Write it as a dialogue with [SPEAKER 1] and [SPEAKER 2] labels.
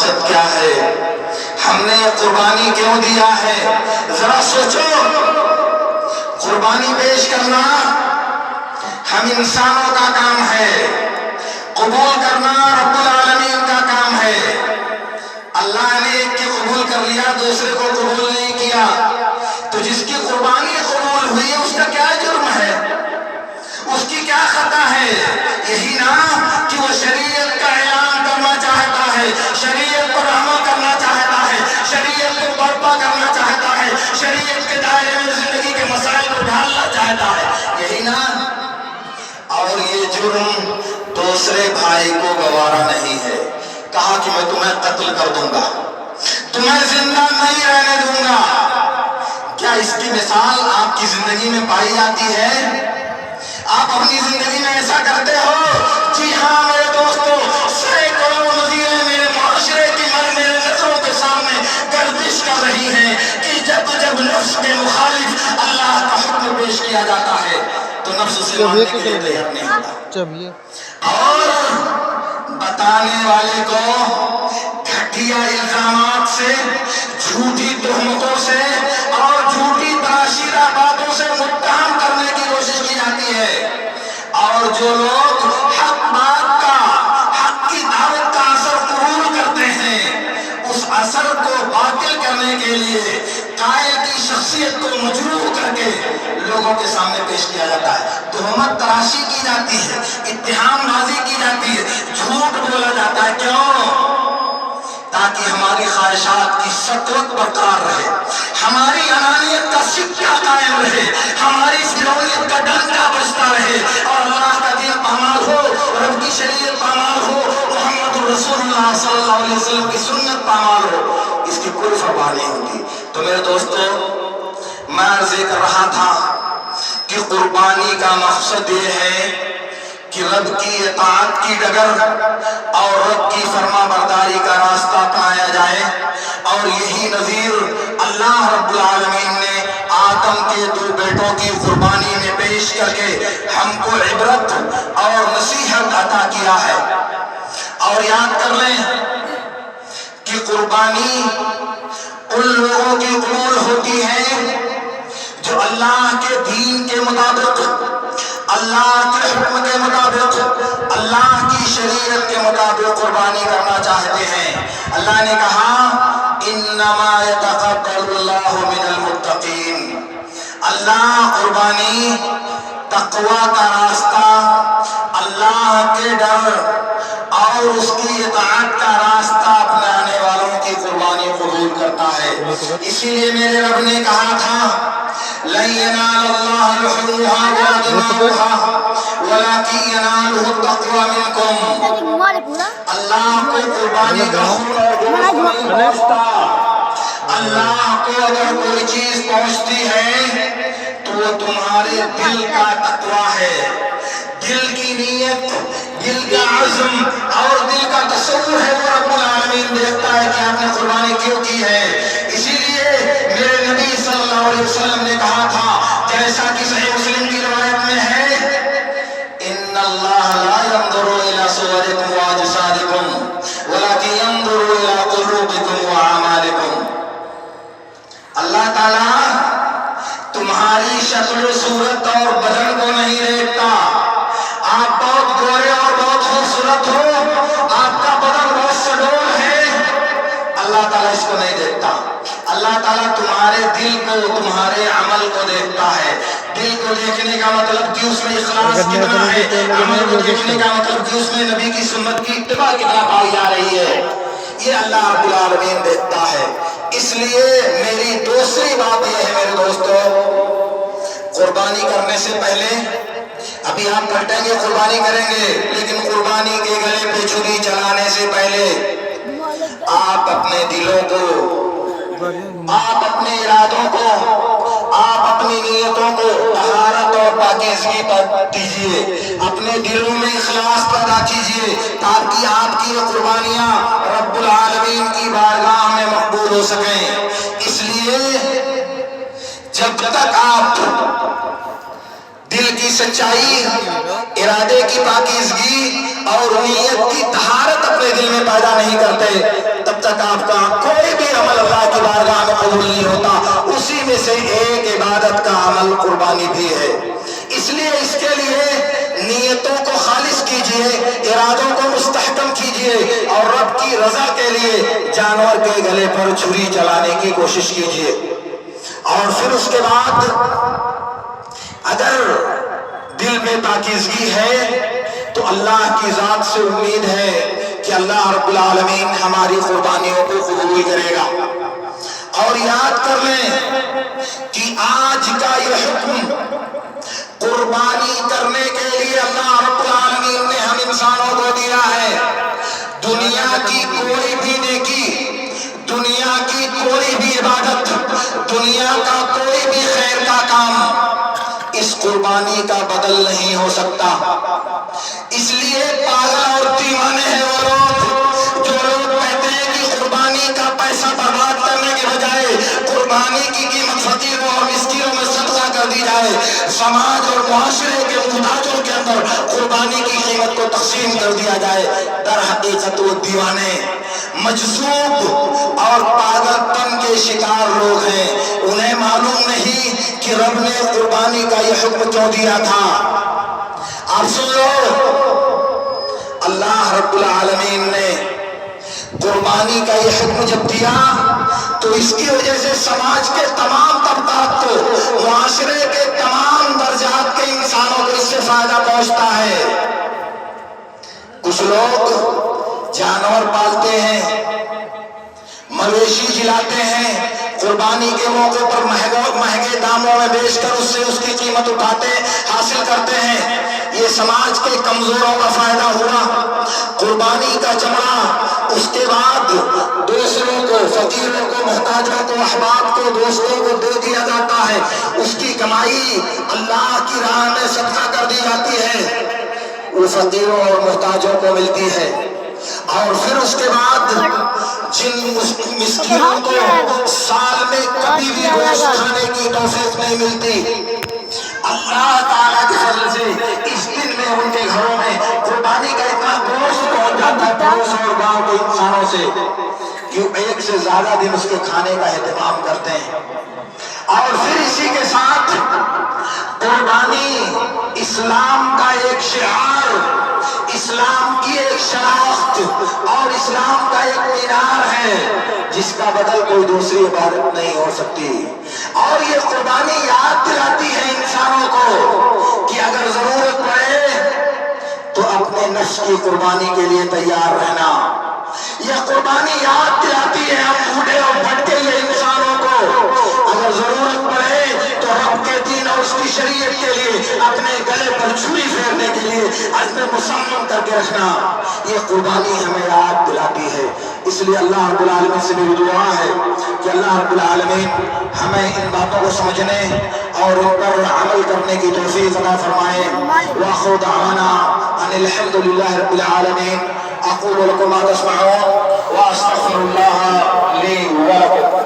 [SPEAKER 1] مقصد کیا ہے، ہم نے قربانی کیوں دیا ہے؟ ذرا سوچو، قربانی پیش کرنا ہم انسانوں کا کام ہے، قبول کرنا رب العالمین کا کام ہے۔ اللہ نے ایک کے قبول کر لیا، دوسرے کو قبول نہیں کیا، تو جس کی قربانی قبول ہوئی اس کا کیا جرم ہے، اس کی کیا خطا ہے؟ یہی نا کہ وہ شریعت کا اعلان کرنا چاہتا ہے، شریعت پر عمل کرنا چاہتا ہے، شریعت کو برپا کرنا چاہتا ہے، شریعت کے دائرے میں زندگی کے مسائل کو ڈھالنا چاہتا ہے، یہی نا؟ اور یہ جرم دوسرے بھائی کو گوارا نہیں ہے۔ کہا کہ میں تمہیں قتل کر دوں گا، تمہیں زندہ نہیں رہنے دوں گا۔ کیا اس کی مثال آپ کی زندگی میں پائی جاتی ہے؟ آپ اپنی زندگی میں ایسا کرتے ہو؟ جی ہاں میرے دوستو، سینکڑوں نظیریں میرے معاشرے کی میرے نظروں کے سامنے گردش کر رہی ہیں کہ جب نفس کے مخالف اللہ کا حکم پیش کیا جاتا ہے تو نفس سے ماننے کے لیے تیار نہیں ہوتا، اور بتانے والے کو گھٹیا الزامات سے، جھوٹی تہمتوں سے اور جھوٹی تراشیدہ باتوں سے متہم کرنے کی کوشش کی جاتی ہے، اور جو لوگ حق بات کا، حق کی دعوت کا اثر قبول کرتے ہیں، اس اثر کو باطل کرنے کے لیے قائل کی شخصیت کو مجروح کر کے لوگوں کے سامنے پیش کیا جاتا ہے، تہمت تراشی کی جاتی ہے، اتہام بازی کی جاتی ہے، جھوٹ بولا جاتا ہے۔ کیوں؟ تاکہ ہماری خواہشات کی سطوت برقرار رہے، ہماری انانیت کا سکہ قائم رہے، ہماری فرعونیت کا ڈنکا بجتا رہے، اور اللہ کا دین پامال ہو، رب کی شریعت پامال ہو، محمد رسول اللہ صلی اللہ علیہ وسلم کی سنت پامال ہو، اس کی کوئی پرواہ نہیں ہوتی۔ تو میرے دوستو، میں عرض کر رہا تھا کہ قربانی کا مقصد یہ ہے کہ رب کی اطاعت کی ڈگر اور رب کی فرما برداری کا راستہ اپنایا جائے، اور یہی نظیر اللہ رب العالمین نے آدم کے 2 بیٹوں کی قربانی میں پیش کر کے ہم کو عبرت اور نصیحت عطا کیا ہے۔ اور یاد کر لیں کہ قربانی ان لوگوں کی قبول ہوتی ہے جو اللہ کے دین کے مطابق، اللہ کے حکم کے مطابق، اللہ کی شریعت کے مطابق قربانی کرنا چاہتے ہیں۔ اللہ نے کہا انما یتقبل اللہ من المتقین، اللہ قربانی، تقوی کا راستہ، اللہ کے ڈر اور اس کی اطاعت کا راستہ اپنانے والوں کی قربانی قبول کرتا ہے۔ اسی لیے میرے رب نے کہا تھا لن ينال الله لحومها ولا دماؤها ولكن يناله التقوى منكم۔ اللہ کو قربانی کا خون اور گوشت نہیں پہنچتا، اللہ کو اگر کوئی چیز پہنچتی ہے تو وہ تمہارے دل کا تقوی ہے، دل کی نیت، دل کا عزم اور دل کا تصور ہے، وہ رب العالمین دیکھتا ہے کہ آپ نے قربانی کیوں کی ہے۔ اسی لیے میرے نبی صلی اللہ علیہ وسلم نے کہا تھا، جیسا کہ صحیح مسلم کی روایت میں ہے، ان اللہ لا ينظر الى صوركم واجسادكم ولكن ينظر الى قلوبكم واعمالكم۔ اللہ تعالیٰ تمہاری شکل و صورت اور بدن کو نہیں دیکھتا، آپ بہت گورے اور بہت خوبصورت ہو، آپ کا بدن بہت سڈول ہے، اللہ تعالیٰ اس کو نہیں دیکھتا۔ اللہ تعالیٰ تمہارے دل کو، تمہارے عمل کو دیکھتا ہے۔ دل کو دیکھنے کا مطلب کہ اس میں اخلاص کتنا ہے، عمل کو دیکھنے کا مطلب کہ اس میں نبی کی سنت کی اتباع کتنا پائی جا رہی ہے، یہ اللہ رب العالمین دیکھتا ہے۔ اس لیے میری دوسری بات یہ ہے میرے دوستو، قربانی کرنے سے پہلے، ابھی آپ کٹیں گے قربانی کریں گے، لیکن قربانی کے گلے پہ چھری چلانے سے پہلے آپ اپنے دلوں کو، آپ اپنے ارادوں کو، آپ اپنی نیتوں کو طہارت اور پاکیزگی پر دیجیے، اپنے دلوں میں اخلاص پیدا کیجیے، تاکہ آپ کی قربانیاں رب العالمین کی بارگاہ میں مقبول ہو سکیں۔ اس لیے جب تک آپ دل کی سچائی، ارادے کی پاکیزگی اور نیت کی طہارت اپنے دل میں پیدا نہیں کرتے، تب کیجئے، ارادوں کو مستحکم کیجئے اور رب کی رضا کے لیے جانور کے گلے پر چھری چلانے کی کوشش کیجئے۔ اور پھر اس کے بعد اگر دل میں پاکیزگی ہے تو اللہ کی ذات سے امید ہے کہ اللہ رب العالمین ہماری قربانیوں کو قبول کرے گا۔ اور یاد کر لیں کہ آج کا یہ حکم قربانی کرنے کے لیے اللہ رب العالمین نے ہم انسانوں کو دیا ہے۔ دنیا کی کوئی بھی نیکی، دنیا کی کوئی بھی عبادت، دنیا کا کوئی بھی خیر کا کام اس قربانی کا بدل نہیں ہو سکتا۔ اس لیے پاگل اور دیوانے ہیں وہ لوگ جو لوگ کہتے ہیں کہ قربانی کا پیسہ برباد کرنے کے بجائے قربانی کی قیمت فقیروں اور مسکینوں میں صدقہ کر دی جائے، سماج اور معاشرے کے محتاجوں کے اندر قربانی کی قیمت کو تقسیم کر دیا جائے۔ در حقیقت وہ دیوانے، مجذوب اور پاگل پن کے شکار لوگ ہیں۔ انہیں معلوم نہیں کہ رب نے قربانی کا یہ حکم کیوں دیا تھا۔ آپ سن لو، اللہ رب العالمین نے قربانی کا یہ حکم جب دیا تو اس کی وجہ سے سماج کے تمام طبقات کو، معاشرے کے تمام درجات کے انسانوں کو اس سے فائدہ پہنچتا ہے۔ کچھ لوگ جانور پالتے ہیں، مویشی جلاتے ہیں، قربانی کے موقع پر مہنگے داموں میں بیچ کر اس سے اس کی قیمت اٹھاتے حاصل کرتے ہیں۔ یہ سماج کے کمزوروں کا فائدہ ہوا۔ قربانی کا چمڑا اس کے بعد دوسروں کو، فقیروں کو، محتاجوں کو، احباب کو، دوستوں کو دے دیا جاتا ہے۔ اس کی کمائی اللہ کی راہ میں صدقہ کر دی جاتی ہے، وہ فقیروں اور محتاجوں کو ملتی ہے۔ اور پھر اس کے بعد جن مسکینوں کو سال میں کبھی بھی گوشت کھانے کی توفیق نہیں ملتی، اللہ تعالیٰ کے فضل سے اس دن میں ان کے گھروں میں قربانی کا اتنا گوشت پہنچ جاتا ہے پڑوس اور گاؤں کے انسانوں سے کہ ایک سے زیادہ دن اس کے کھانے کا اہتمام کرتے ہیں۔ اور پھر اسی کے ساتھ قربانی اسلام کا ایک شعار، اسلام کی ایک شناخت اور اسلام کا ایک مینار ہے جس کا بدل کوئی دوسری عبادت نہیں ہو سکتی۔ اور یہ قربانی یاد دلاتی ہے انسانوں کو کہ اگر ضرورت پڑے تو اپنے نفس کی قربانی کے لیے تیار رہنا۔ یہ قربانی یاد دلاتی ہے ہم بوڑھے اور بھٹکے ہوئے انسانوں کو، اگر ضرورت پڑے تو رب کے دین اور اس کی شریعت کے لیے اپنے گلے پر چھری پھیرنے کے لیے عزم مصمم کر کے رکھنا۔ یہ قربانی ہمیں یاد دلاتی ہے۔ اس لیے اللہ رب العالمین سے میری دعا ہے کہ اللہ رب العالمین ہمیں ان باتوں کو سمجھنے اور ان پر عمل کرنے کی توفیق عطا فرمائے۔ وآخر دعوانا ان الحمد للہ رب العالمین۔ اقول لكم ما تسمعون واستغفر الله لي ولكم۔